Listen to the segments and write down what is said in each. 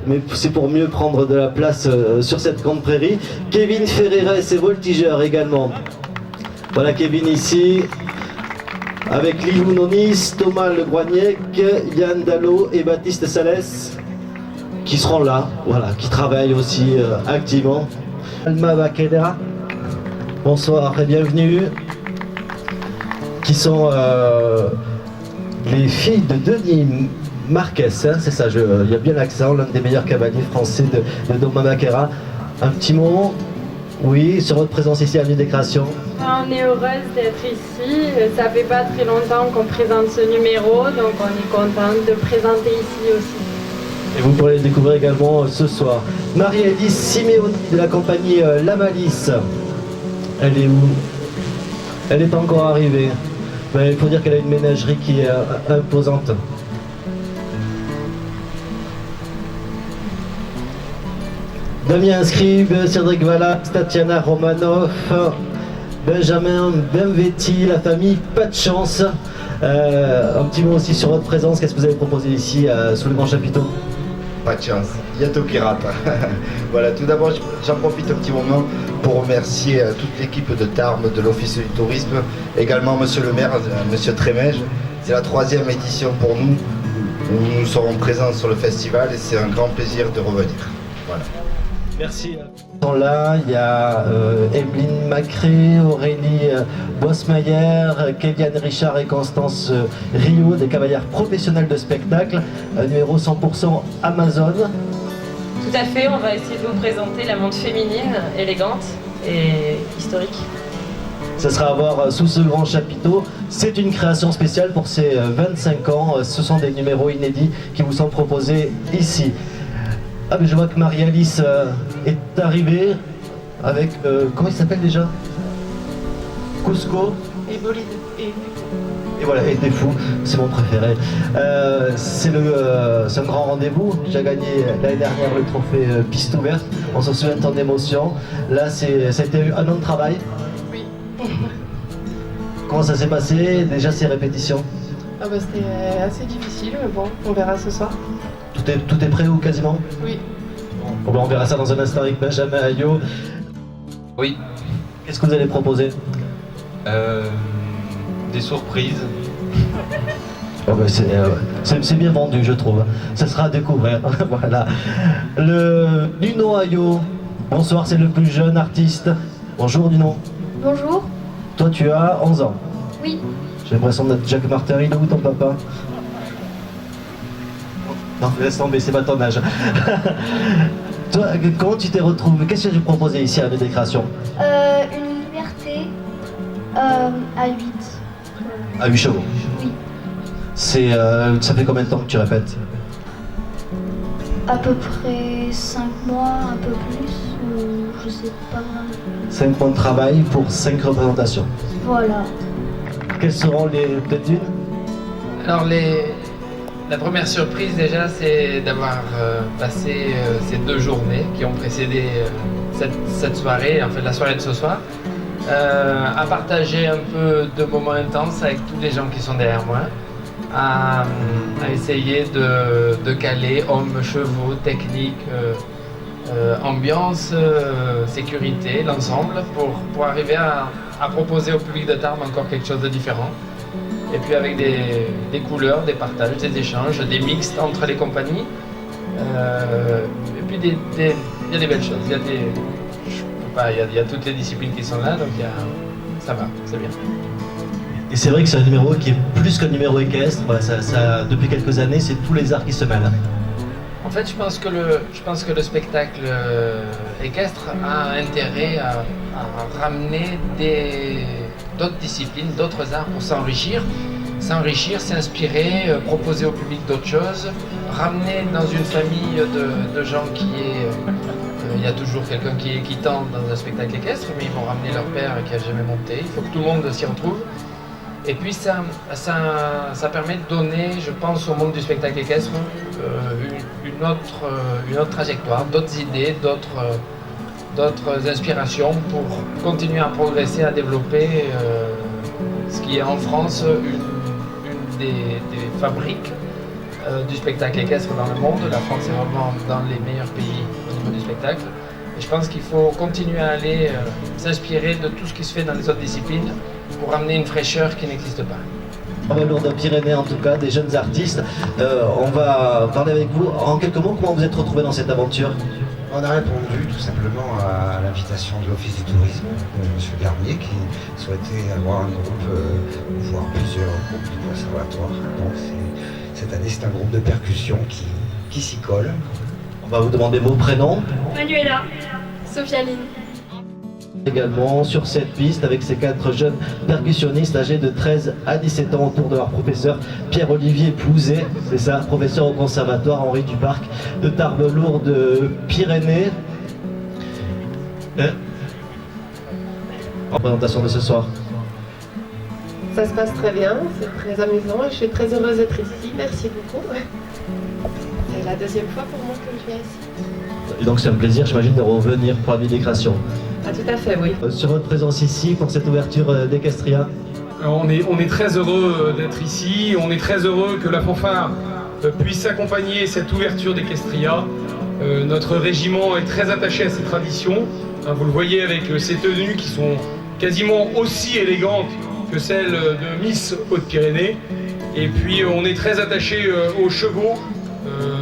Mais c'est pour mieux prendre de la place sur cette grande prairie. Kevin Ferreira et ses voltigeurs également. Voilà Kevin ici, avec Lilou Nonis, Thomas Le Groignec, Yann Dallot et Baptiste Salès, qui seront là, voilà, qui travaillent aussi activement. Alma Baquedera, bonsoir et bienvenue, qui sont les filles de Denis Marquez, hein, c'est ça, il y a bien l'accent, l'un des meilleurs cavaliers français de Doma Baquera. Un petit mot, oui, sur votre présence ici à l'Avenue des Créations. On est heureuse d'être ici, ça fait pas très longtemps qu'on présente ce numéro, donc on est contente de présenter ici aussi. Et vous pourrez le découvrir également ce soir. Marie-Élise Simeoni de la compagnie La Malice. Elle est où? Elle n'est pas encore arrivée. Mais il faut dire qu'elle a une ménagerie qui est imposante. Damien Scribe, Cédric Vallat, Tatiana Romanov, Benjamin Benvetti, la famille, pas de chance. Un petit mot aussi sur votre présence, qu'est-ce que vous avez proposé ici sous le grand chapiteau? Pas de chance, Yato Kirat. Voilà, tout d'abord, j'en profite un petit moment pour remercier toute l'équipe de Tarbes, de l'Office du tourisme, également Monsieur le maire, Monsieur Trémège. C'est la 3e édition pour nous, où nous serons présents sur le festival et c'est un grand plaisir de revenir. Voilà. Merci. Là, il y a Evelyne Macré, Aurélie Bosmayer, Kéliane Richard et Constance Rio, des cavalières professionnelles de spectacle, numéro 100% Amazon. Tout à fait, on va essayer de vous présenter la montre féminine, élégante et historique. Ça sera à voir sous ce grand chapiteau. C'est une création spéciale pour ces 25 ans. Ce sont des numéros inédits qui vous sont proposés ici. Ah mais je vois que Marie-Alice est arrivée avec, comment il s'appelle déjà? Cusco Et bolide. Et voilà, et des fous, c'est mon préféré. C'est un grand rendez-vous. J'ai gagné l'année dernière le trophée piste ouverte. On se souvient de ton émotion. Là, ça a été un an de travail. Oui. Comment ça s'est passé? Déjà ces répétitions? Ah bah c'était assez difficile, mais bon, on verra ce soir. Tout est prêt ou quasiment? Oui. Bon, ben on verra ça dans un instant avec Benjamin Ayot. Oui. Qu'est-ce que vous allez proposer? Des surprises. Oh ben c'est bien vendu, je trouve. Ça sera à découvrir. Voilà. Le Nuno Ayot. Bonsoir, c'est le plus jeune artiste. Bonjour Nuno. Bonjour. Toi tu as 11 ans. Oui. J'ai l'impression d'être Jacques Martin. Il est où ton papa? Non, laisse tomber, c'est pas ton âge. Toi, comment tu t'es retrouvé? Qu'est-ce que tu proposais ici à la des Créations? Une liberté à 8. À 8 chevaux. Oui. Ça fait combien de temps que tu répètes? À peu près 5 mois, un peu plus, ou je sais pas vraiment. 5 mois de travail pour 5 représentations. Voilà. Quelles seront les peut-être une? Alors la première surprise déjà, c'est d'avoir passé ces 2 journées qui ont précédé cette soirée, en fait la soirée de ce soir, à partager un peu de moments intenses avec tous les gens qui sont derrière moi, à essayer de caler hommes, chevaux, technique, ambiance, sécurité, l'ensemble, pour arriver à proposer au public de Tarbes encore quelque chose de différent. Et puis avec des couleurs, des partages, des échanges, des mixtes entre les compagnies. Et puis il y a des belles choses. Il y a toutes les disciplines qui sont là, donc ça va, c'est bien. Et c'est vrai que c'est un numéro qui est plus qu'un numéro équestre. Voilà, depuis quelques années, c'est tous les arts qui se mêlent. En fait, je pense que le spectacle équestre a intérêt à ramener d'autres disciplines, d'autres arts pour s'enrichir, s'inspirer, proposer au public d'autres choses, ramener dans une famille de gens qui est... il y a toujours quelqu'un qui tente dans un spectacle équestre, mais ils vont ramener leur père qui n'a jamais monté. Il faut que tout le monde s'y retrouve. Et puis ça permet de donner, je pense, au monde du spectacle équestre une autre trajectoire, d'autres idées, d'autres inspirations pour continuer à progresser, à développer ce qui est en France une des fabriques du spectacle équestre dans le monde. La France est vraiment dans les meilleurs pays au niveau du spectacle. Et je pense qu'il faut continuer à aller s'inspirer de tout ce qui se fait dans les autres disciplines pour amener une fraîcheur qui n'existe pas. Lourdes Pyrénées en tout cas, des jeunes artistes. On va parler avec vous en quelques mots. Comment vous êtes retrouvés dans cette aventure? On a répondu tout simplement à l'invitation de l'Office du tourisme, de M. Garnier, qui souhaitait avoir un groupe, voire plusieurs groupes du conservatoire. Donc cette année, c'est un groupe de percussion qui s'y colle. On va vous demander vos prénoms. Manuela, Sophialine. Également sur cette piste avec ces 4 jeunes percussionnistes âgés de 13 à 17 ans autour de leur professeur Pierre-Olivier Plouzet, c'est ça, professeur au conservatoire Henri Duparc de Tarbes-Lourdes Pyrénées. En présentation de ce soir. Ça se passe très bien, c'est très amusant et je suis très heureuse d'être ici. Merci beaucoup. C'est la deuxième fois pour moi que je viens ici. Et donc c'est un plaisir, j'imagine, de revenir pour la nuit des créations. Ah, tout à fait, oui. Sur votre présence ici pour cette ouverture d'Equestria. On est très heureux d'être ici, on est très heureux que la fanfare puisse accompagner cette ouverture d'Equestria. Notre régiment est très attaché à ces traditions. Vous le voyez avec ces tenues qui sont quasiment aussi élégantes que celles de Miss Haute-Pyrénées. Et puis on est très attaché aux chevaux,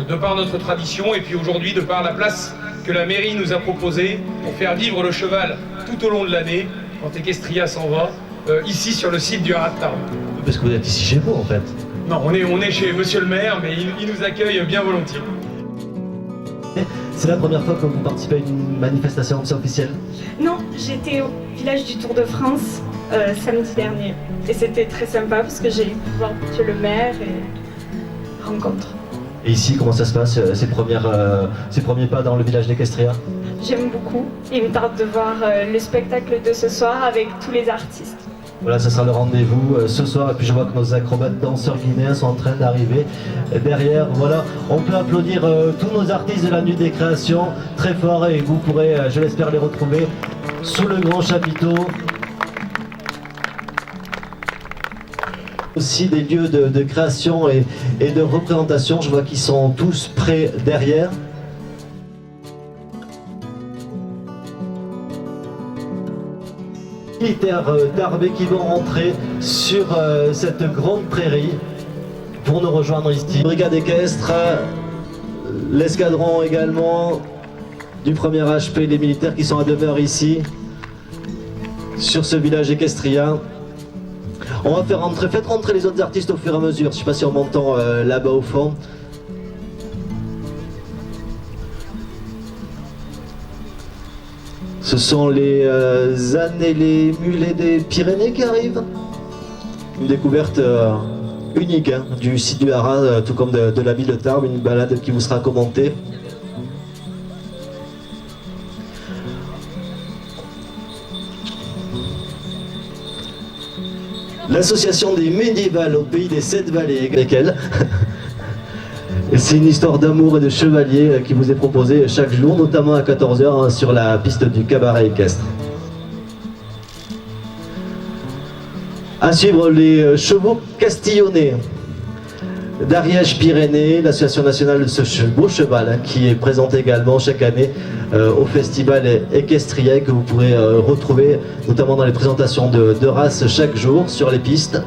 de par notre tradition, et puis aujourd'hui de par la place que la mairie nous a proposée pour faire vivre le cheval tout au long de l'année, quand Equestria s'en va, ici sur le site du Haras de Tarbes. Parce que vous êtes ici chez vous en fait. Non, on est chez Monsieur le maire, mais il nous accueille bien volontiers. C'est la première fois que vous participez à une manifestation officielle? Non, j'étais au village du Tour de France samedi dernier. Et c'était très sympa parce que j'ai pu voir monsieur le maire et rencontre. Et ici, comment ça se passe, ces premiers pas dans le village d'Equestria? J'aime beaucoup. Il me tarde de voir le spectacle de ce soir avec tous les artistes. Voilà, ça sera le rendez-vous ce soir. Et puis je vois que nos acrobates danseurs guinéens sont en train d'arriver derrière. Voilà, on peut applaudir tous nos artistes de la nuit des créations très fort et vous pourrez, je l'espère, les retrouver sous le grand chapiteau. Aussi des lieux de création et de représentation. Je vois qu'ils sont tous prêts derrière. Militaires d'Arbé qui vont rentrer sur cette grande prairie pour nous rejoindre ici. Brigade équestre, l'escadron également du 1er HP, les militaires qui sont à demeure ici sur ce village équestrien. On va faire rentrer, faites rentrer les autres artistes au fur et à mesure. Je ne sais pas si on m'entend là-bas au fond. Ce sont les ânes et les mulets des Pyrénées qui arrivent. Une découverte unique hein, du site du Haras, tout comme de la ville de Tarbes, une balade qui vous sera commentée. L'association des médiévales au pays des 7 vallées, avec elle. C'est une histoire d'amour et de chevalier qui vous est proposée chaque jour, notamment à 14 h sur la piste du cabaret équestre. À suivre les chevaux castillonnés d'Ariège-Pyrénées, l'association nationale de ce beau cheval qui est présente également chaque année au festival équestrien que vous pourrez retrouver notamment dans les présentations de races chaque jour sur les pistes.